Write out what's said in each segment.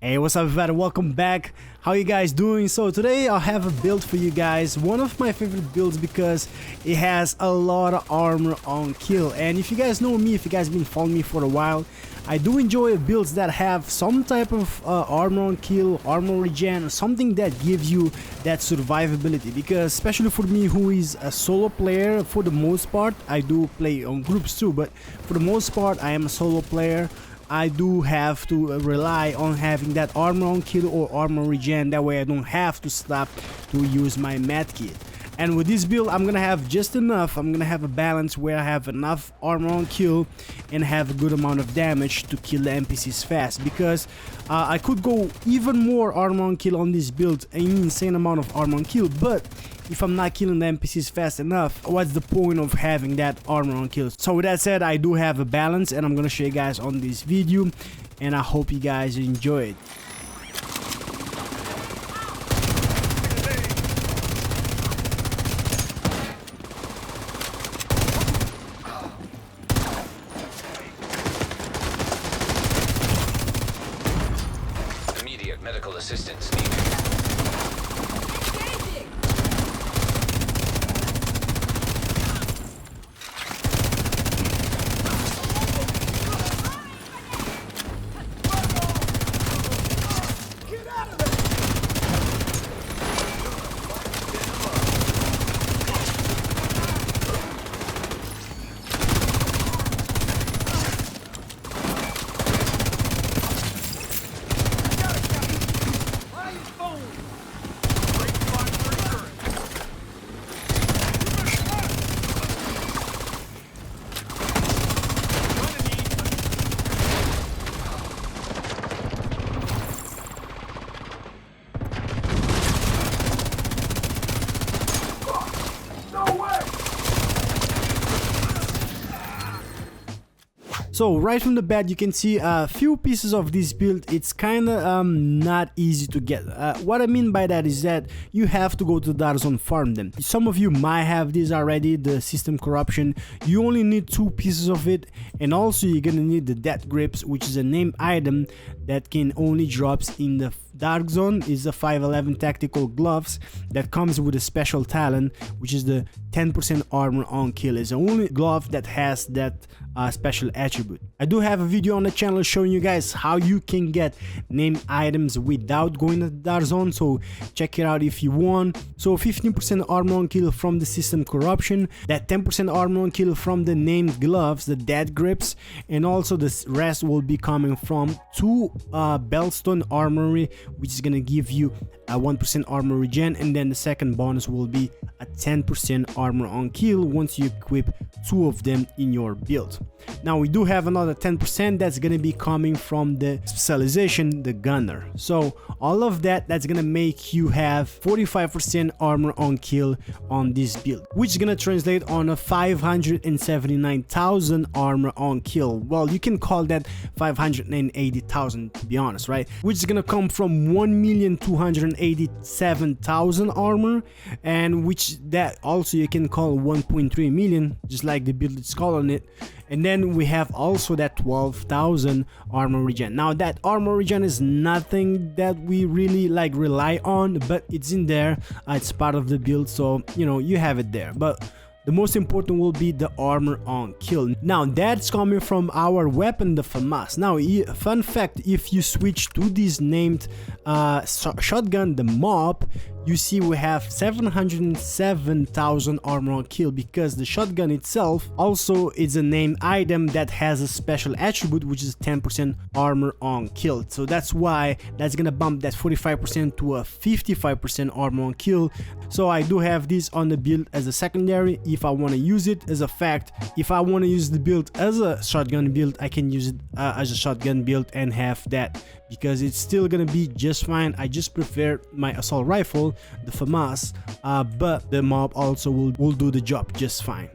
Hey, what's up everybody, welcome back. How you guys doing? So today I have a build for you guys, one of my favorite builds because it has a lot of armor on kill. And if you guys know me, if you guys been following me for a while, I do enjoy builds that have some type of armor on kill, armor regen, something that gives you that survivability. Because especially for me, who is a solo player for the most part, I do play on groups too, but for the most part I am a solo player. I do have to rely on having that armor on kill or armor regen, that way I don't have to stop to use my medkit. And with this build I'm gonna have just enough, I'm gonna have a balance where I have enough armor on kill and have a good amount of damage to kill the NPCs fast, because I could go even more armor on kill on this build, an insane amount of armor on kill, but if I'm not killing the NPCs fast enough, what's the point of having that armor on kill? So with that said, I do have a balance and I'm gonna show you guys on this video, and I hope you guys enjoy it. Immediate medical assistance needed. So right from the bat you can see a few pieces of this build. It's kinda not easy to get. What I mean by that is that you have to go to the dark zone, farm them. Some of you might have this already, the system corruption. You only need 2 pieces of it, and also you're gonna need the death grips, which is a named item that can only drops in the dark zone. Is the 511 tactical gloves that comes with a special talent, which is the 10% armor on kill. Is the only glove that has that special attribute. I do have a video on the channel showing you guys how you can get named items without going to the dark zone, so check it out if you want. So 15% armor on kill from the system corruption, that 10% armor on kill from the named gloves, the dead grips, and also the rest will be coming from 2 Bellstone armory, which is gonna give you a 1% armor regen, and then the second bonus will be a 10% armor on kill once you equip 2 of them in your build. Now we do have another 10% that's gonna be coming from the specialization, the gunner. So all of that's gonna make you have 45% armor on kill on this build, which is gonna translate on a 579,000 armor on kill. Well, you can call that 580,000 to be honest, right? Which is gonna come from 1,287,000 armor, and which that also you can call 1.3 million, just like the build is calling it. And then we have also that 12,000 armor regen. Now that armor regen is nothing that we really like rely on, but it's in there, it's part of the build, so you know, you have it there. But the most important will be the armor on kill. Now that's coming from our weapon, the FAMAS. Now fun fact, if you switch to this named shotgun, the mob, you see we have 707,000 armor on kill, because the shotgun itself also is a named item that has a special attribute, which is 10% armor on kill. So that's why that's gonna bump that 45% to a 55% armor on kill. So I do have this on the build as a secondary if I want to use it. As a fact, if I want to use the build as a shotgun build, I can use it as a shotgun build and have that, because it's still gonna be just fine. I just prefer my assault rifle, the FAMAS, but the mob also will do the job just fine.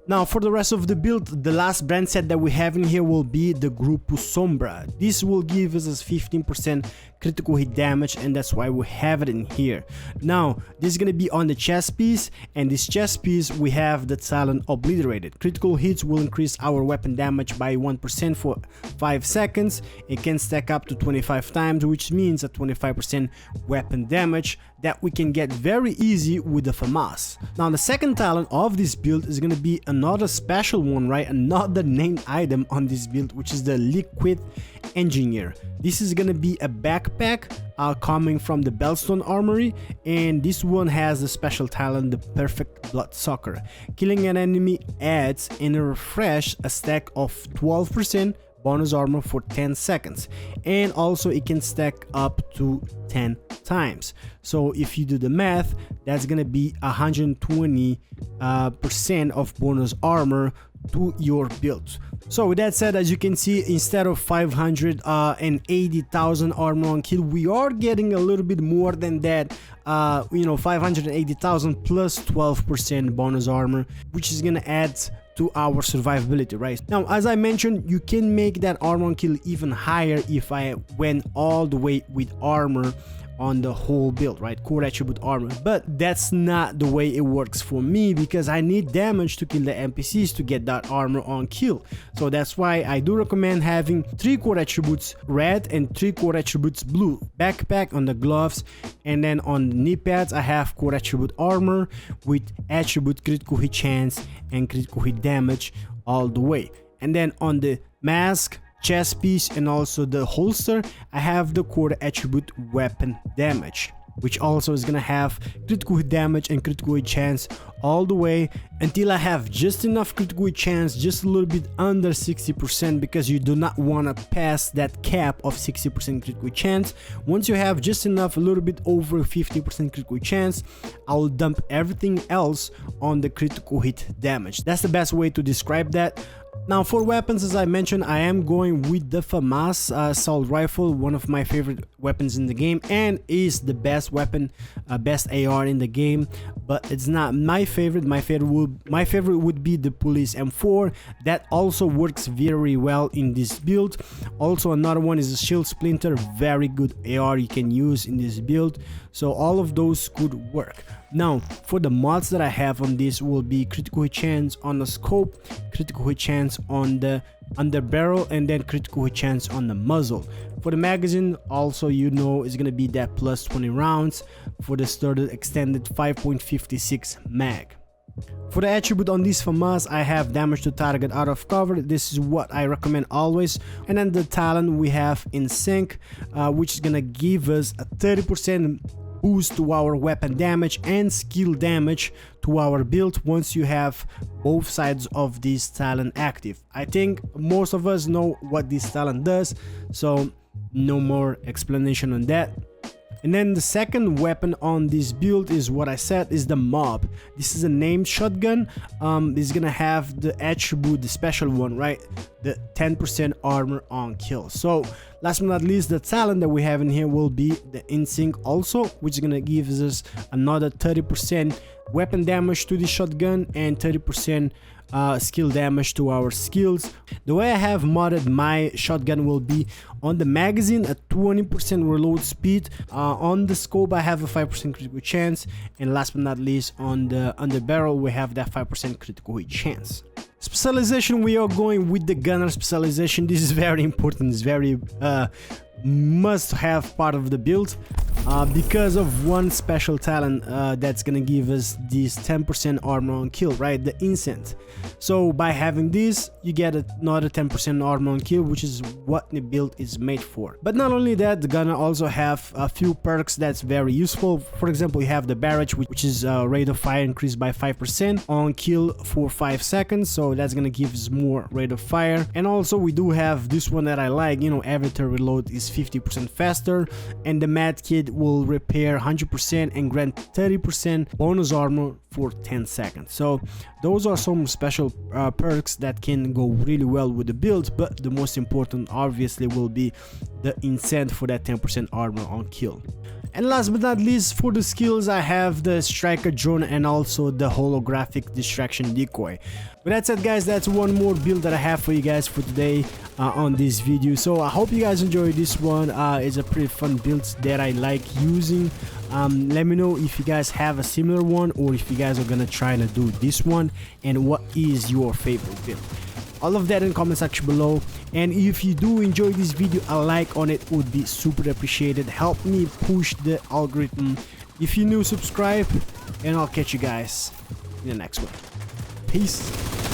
Now for the rest of the build, the last brand set that we have in here will be the Grupo Sombra. This will give us a 15% critical hit damage, and that's why we have it in here. Now this is gonna be on the chest piece, and this chest piece we have the talent Obliterated. Critical hits will increase our weapon damage by 1% for 5 seconds. It can stack up to 25 times, which means a 25% weapon damage that we can get very easy with the FAMAS. Now the second talent of this build is gonna be another special one, right? Another named item on this build, which is the Liquid Engineer. This is gonna be a backpack coming from the Bellstone Armory, and this one has the special talent, the Perfect Bloodsucker. Killing an enemy adds and refresh a stack of 12% bonus armor for 10 seconds, and also it can stack up to 10 times. So if you do the math, that's gonna be 120% of bonus armor to your build. So with that said, as you can see, instead of 580,000 armor on kill, we are getting a little bit more than that. 580,000 plus 12% bonus armor, which is gonna add to our survivability, right? Now, as I mentioned, you can make that armor on kill even higher if I went all the way with armor on the whole build, right? Core attribute armor. But that's not the way it works for me, because I need damage to kill the NPCs to get that armor on kill. So that's why I do recommend having 3 core attributes red and 3 core attributes blue. Backpack on the gloves, and then on the knee pads I have core attribute armor with attribute critical hit chance and critical hit damage all the way. And then on the mask, chest piece, and also the holster, I have the core attribute weapon damage, which also is gonna have critical hit damage and critical hit chance all the way until I have just enough critical hit chance, just a little bit under 60%, because you do not want to pass that cap of 60% critical hit chance. Once you have just enough, a little bit over 50% critical hit chance, I'll dump everything else on the critical hit damage. That's the best way to describe that. Now for weapons, as I mentioned, I am going with the FAMAS assault rifle, one of my favorite weapons in the game, and is the best weapon, best AR in the game. But it's not my favorite. My favorite would be the Police M4. That also works very well in this build. Also another one is a Shield Splinter, very good AR you can use in this build. So all of those could work. Now for the mods that I have on this will be critical hit chance on the scope, critical hit chance on the underbarrel, and then critical hit chance on the muzzle. For the magazine also, is gonna be that plus 20 rounds for the standard extended 5.56 mag. For the attribute on this FAMAS, I have damage to target out of cover. This is what I recommend always. And then the talent we have in sync, which is gonna give us a 30% boost to our weapon damage and skill damage to our build once you have both sides of this talent active. I think most of us know what this talent does, so no more explanation on that. And then the second weapon on this build is what I said, is the Mob. This is a named shotgun. It's gonna have the attribute, the special one, right? The 10% armor on kill. So last but not least, the talent that we have in here will be the InSync also, which is gonna give us another 30% weapon damage to the shotgun and 30% skill damage to our skills. The way I have modded my shotgun will be on the magazine a 20% reload speed, on the scope I have a 5% critical chance, and last but not least on the underbarrel we have that 5% critical hit chance. Specialization, we are going with the gunner specialization. This is very important, it's very must have part of the build, because of one special talent that's gonna give us this 10% armor on kill, right? The Instant. So by having this, you get another 10% armor on kill, which is what the build is made for. But not only that, the gunner also have a few perks that's very useful. For example, you have the barrage, which is rate of fire increased by 5% on kill for 5 seconds, so that's gonna give us more rate of fire. And also we do have this one that I like, every turn reload is 50% faster, and the Mad Kid will repair 100% and grant 30% bonus armor for 10 seconds. So those are some special perks that can go really well with the build, but the most important obviously will be the incent for that 10% armor on kill. And last but not least, for the skills, I have the striker drone and also the holographic distraction decoy. With that said, guys, that's one more build that I have for you guys for today on this video. So I hope you guys enjoyed this one. It's a pretty fun build that I like using. Let me know if you guys have a similar one, or if you guys are gonna try to do this one, and what is your favorite build. All of that in the comment section below. And if you do enjoy this video, a like on it would be super appreciated. Help me push the algorithm. If you're new, subscribe, and I'll catch you guys in the next one. Peace.